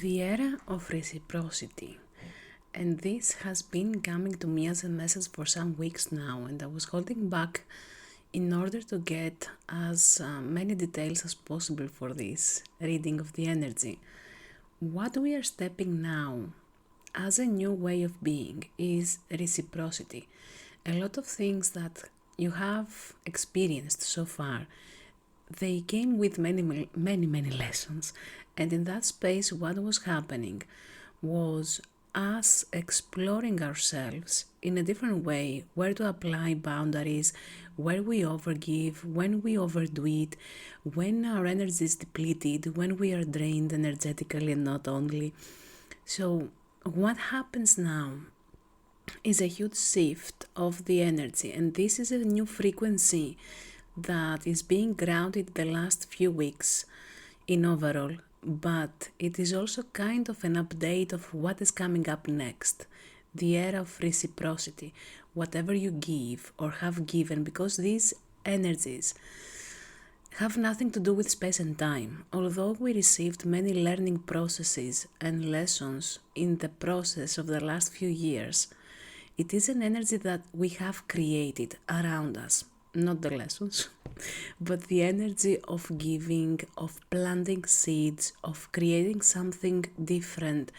The era of reciprocity. And this has been coming to me as a message for some weeks now, and I was holding back in order to get as many details as possible for this reading of the energy. What we are stepping now as a new way of being is reciprocity. A lot of things that you have experienced so far, they came with many lessons. And in that space, what was happening was us exploring ourselves in a different way, where to apply boundaries, where we overgive, when we overdo it, when our energy is depleted, when we are drained energetically and not only. So, what happens now is a huge shift of the energy, and this is a new frequency that is being grounded the last few weeks in overall, but it is also kind of an update of what is coming up next, the era of reciprocity, whatever you give or have given, because these energies have nothing to do with space and time. Although we received many learning processes and lessons in the process of the last few years, it is an energy that we have created around us, not the lessons, but the energy of giving, of planting seeds, of creating something different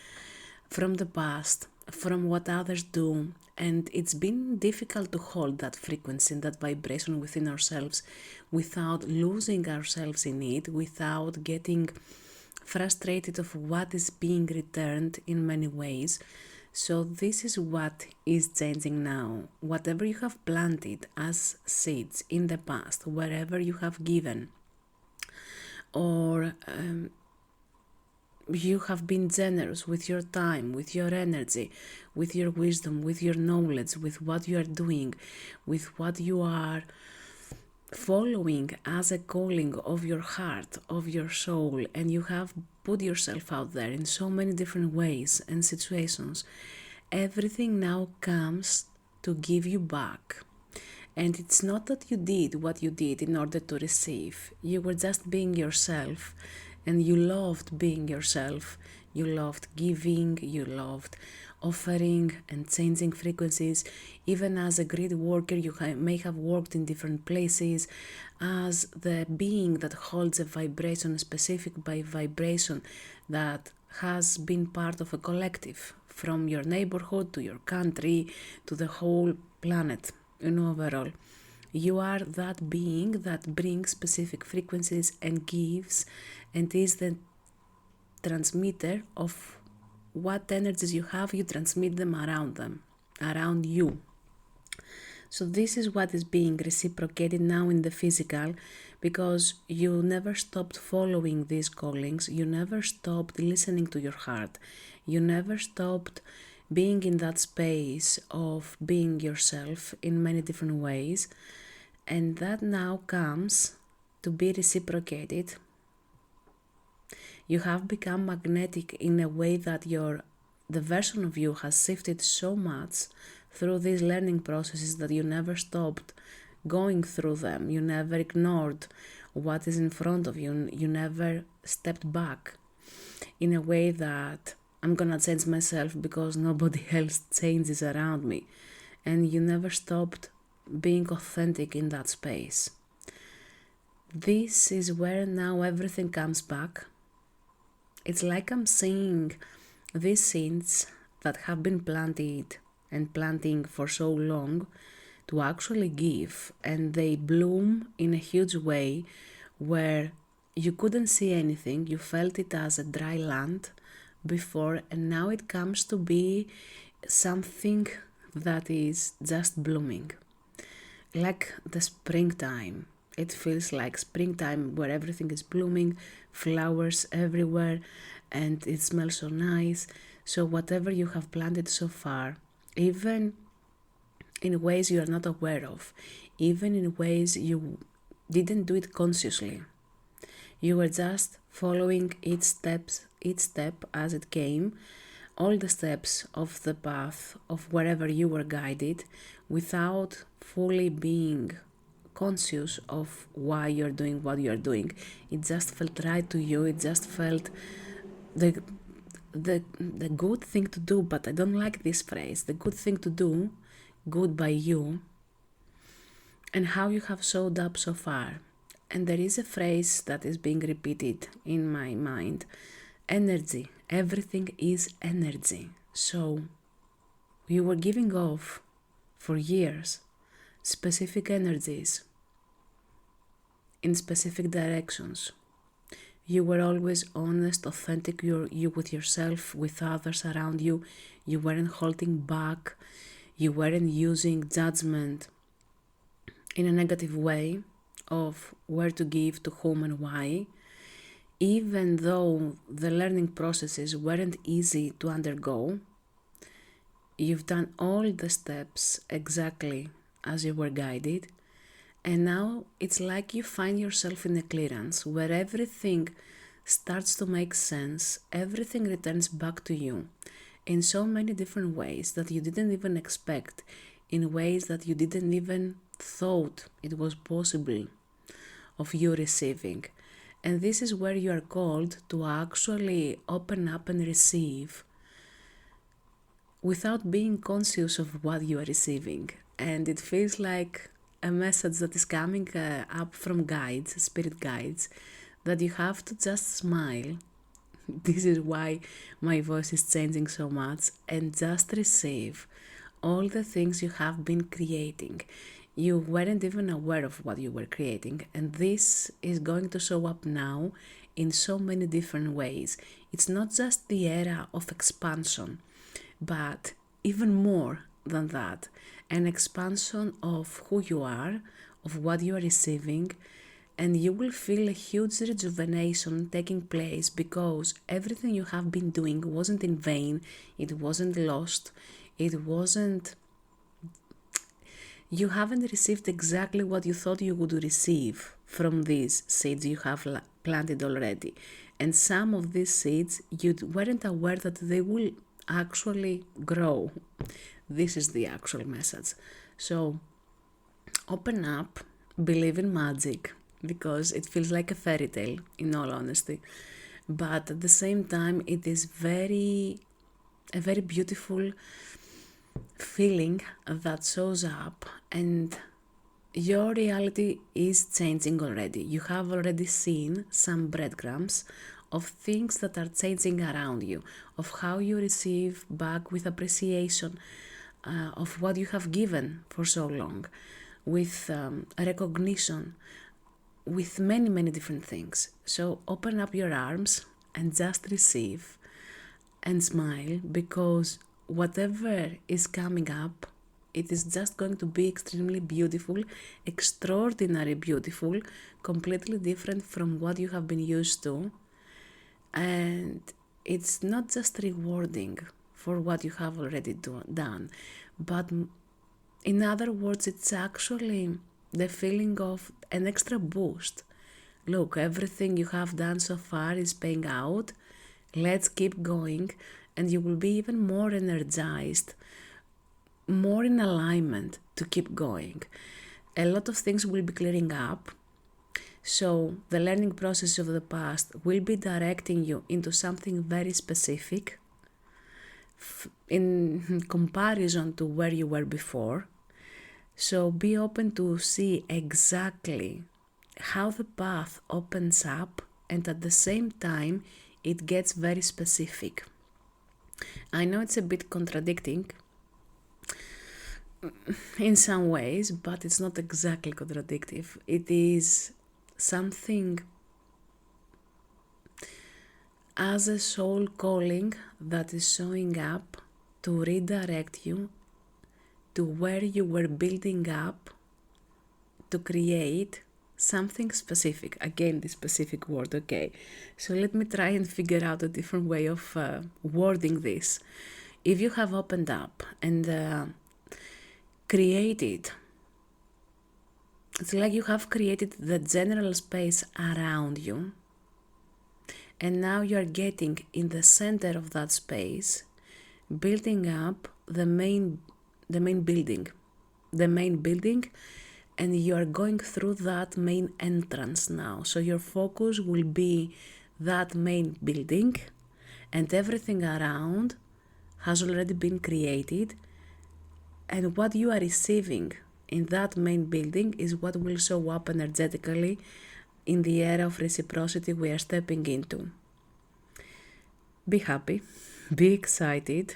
from the past, from what others do. And it's been difficult to hold that frequency, that vibration within ourselves without losing ourselves in it, without getting frustrated of what is being returned in many ways. So this is what is changing now. Whatever you have planted as seeds in the past, wherever you have given, or you have been generous with your time, with your energy, with your wisdom, with your knowledge, with what you are doing, with what you are following as a calling of your heart, of your soul, and you have put yourself out there in so many different ways and situations, everything now comes to give you back. And it's not that you did what you did in order to receive. You were just being yourself, and you loved being yourself. You loved giving, you loved offering and changing frequencies. Even as a grid worker, you may have worked in different places as the being that holds a vibration, specific by vibration, that has been part of a collective, from your neighborhood to your country to the whole planet. Overall, you are that being that brings specific frequencies and gives, and is the transmitter of what energies you have. You transmit them, around you. So this is what is being reciprocated now in the physical, because you never stopped following these callings, you never stopped listening to your heart, you never stopped being in that space of being yourself in many different ways, and that now comes to be reciprocated. You have become magnetic in a way that the version of you has shifted so much through these learning processes that you never stopped going through them. You never ignored what is in front of you. You never stepped back in a way that I'm gonna change myself because nobody else changes around me. And you never stopped being authentic in that space. This is where now everything comes back. It's like I'm seeing these seeds that have been planted and planting for so long to actually give, and they bloom in a huge way where you couldn't see anything. You felt it as a dry land before, and now it comes to be something that is just blooming, like the springtime. It feels like springtime where everything is blooming, flowers everywhere, and it smells so nice. So whatever you have planted so far, even in ways you are not aware of, even in ways you didn't do it consciously, you were just following each step as it came, all the steps of the path of wherever you were guided, without fully being conscious of why you're doing what you're doing. It just felt right to you. It just felt the the good thing to do, but I don't like this phrase, the good thing to do, good by you, and how you have showed up so far. And there is a phrase that is being repeated in my mind: energy. Everything is energy. So you were giving off for years specific energies in specific directions. You were always honest, authentic, you with yourself, with others around you. You weren't holding back. You weren't using judgment in a negative way of where to give, to whom and why. Even though the learning processes weren't easy to undergo, you've done all the steps exactly as you were guided. And now it's like you find yourself in a clearance where everything starts to make sense, everything returns back to you in so many different ways that you didn't even expect, in ways that you didn't even thought it was possible of you receiving. And this is where you are called to actually open up and receive without being conscious of what you are receiving. And it feels like a message that is coming up from guides, spirit guides, that you have to just smile. This is why my voice is changing so much, and just receive all the things you have been creating. You weren't even aware of what you were creating, and this is going to show up now in so many different ways. It's not just the era of expansion, but even more than that, an expansion of who you are, of what you are receiving, and you will feel a huge rejuvenation taking place because everything you have been doing wasn't in vain, it wasn't lost, you haven't received exactly what you thought you would receive from these seeds you have planted already. And some of these seeds, you weren't aware that they will actually grow. This is the actual message. So open up, believe in magic, because it feels like a fairy tale, in all honesty. But at the same time, it is a very beautiful feeling that shows up, and your reality is changing already. You have already seen some breadcrumbs of things that are changing around you, of how you receive back with appreciation of what you have given for so long, with recognition, with many, many different things. So open up your arms and just receive and smile, because whatever is coming up, it is just going to be extremely beautiful, extraordinary beautiful, completely different from what you have been used to. And it's not just rewarding for what you have already done, but in other words, it's actually the feeling of an extra boost. Look, everything you have done so far is paying out. Let's keep going, and you will be even more energized, more in alignment to keep going. A lot of things will be clearing up. So the learning process of the past will be directing you into something very specific in comparison to where you were before. So be open to see exactly how the path opens up, and at the same time it gets very specific. I know it's a bit contradicting in some ways, but it's not exactly contradictive. It is something as a soul calling that is showing up to redirect you to where you were building up to create something specific. Again, the specific word, okay. So let me try and figure out a different way of wording this. If you have opened up and created, it's like you have created the general space around you, and now you are getting in the center of that space, building up the main building, and you are going through that main entrance now. So your focus will be that main building, and everything around has already been created, and what you are receiving in that main building is what will show up energetically in the era of reciprocity we are stepping into. Be happy, be excited.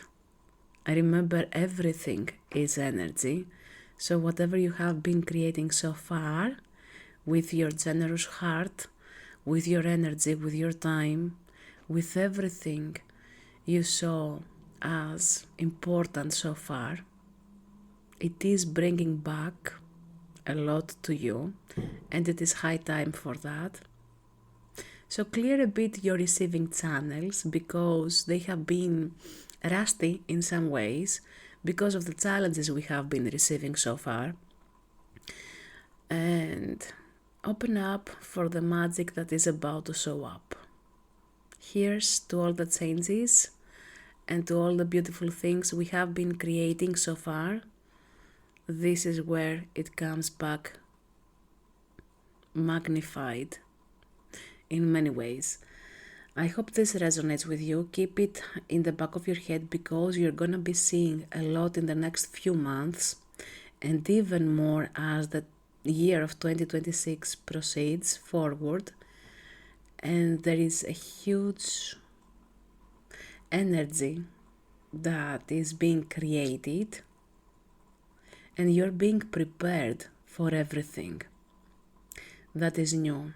Remember, everything is energy. So whatever you have been creating so far, with your generous heart, with your energy, with your time, with everything you saw as important so far, it is bringing back a lot to you, and it is high time for that. So clear a bit your receiving channels, because they have been rusty in some ways because of the challenges we have been receiving so far. And open up for the magic that is about to show up. Here's to all the changes and to all the beautiful things we have been creating so far. This is where it comes back magnified in many ways. I hope this resonates with you. Keep it in the back of your head, because you're gonna be seeing a lot in the next few months, and even more as the year of 2026 proceeds forward. And there is a huge energy that is being created, and you're being prepared for everything that is new.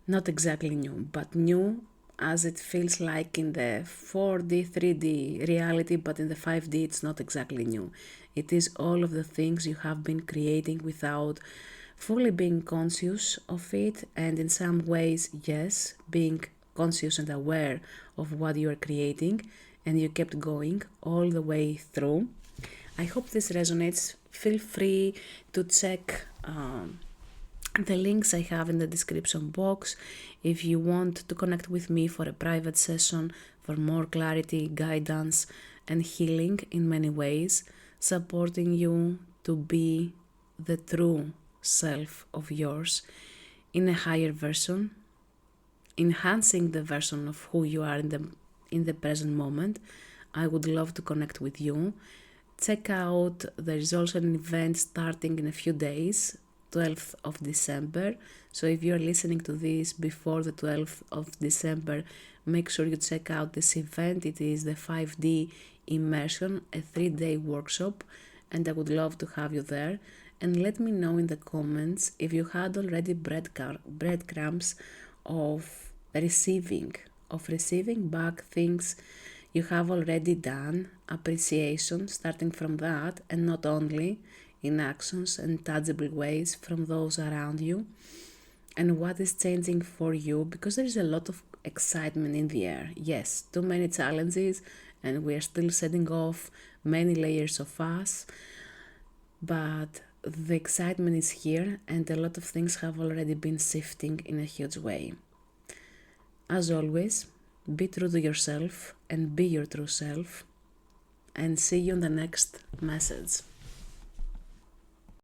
Not exactly new, but new as it feels like in the 4D, 3D reality, but in the 5D it's not exactly new. It is all of the things you have been creating without fully being conscious of it, and in some ways, yes, being conscious and aware of what you are creating, and you kept going all the way through. I hope this resonates. Feel free to check the links I have in the description box if you want to connect with me for a private session for more clarity, guidance, and healing in many ways, supporting you to be the true self of yours in a higher version, enhancing the version of who you are in the present moment. I would love to connect with you. Check out, there is also an event starting in a few days, 12th of December. So if you're listening to this before the 12th of December, make sure you check out this event. It is the 5D Immersion, a 3-day workshop, and I would love to have you there. And let me know in the comments if you had already breadcrumbs of receiving back things you have already done, appreciation starting from that, and not only in actions and tangible ways from those around you, and what is changing for you, because there is a lot of excitement in the air. Yes, too many challenges, and we are still setting off many layers of us, but the excitement is here, and a lot of things have already been shifting in a huge way. As always, be true to yourself and be your true self, and see you in the next message.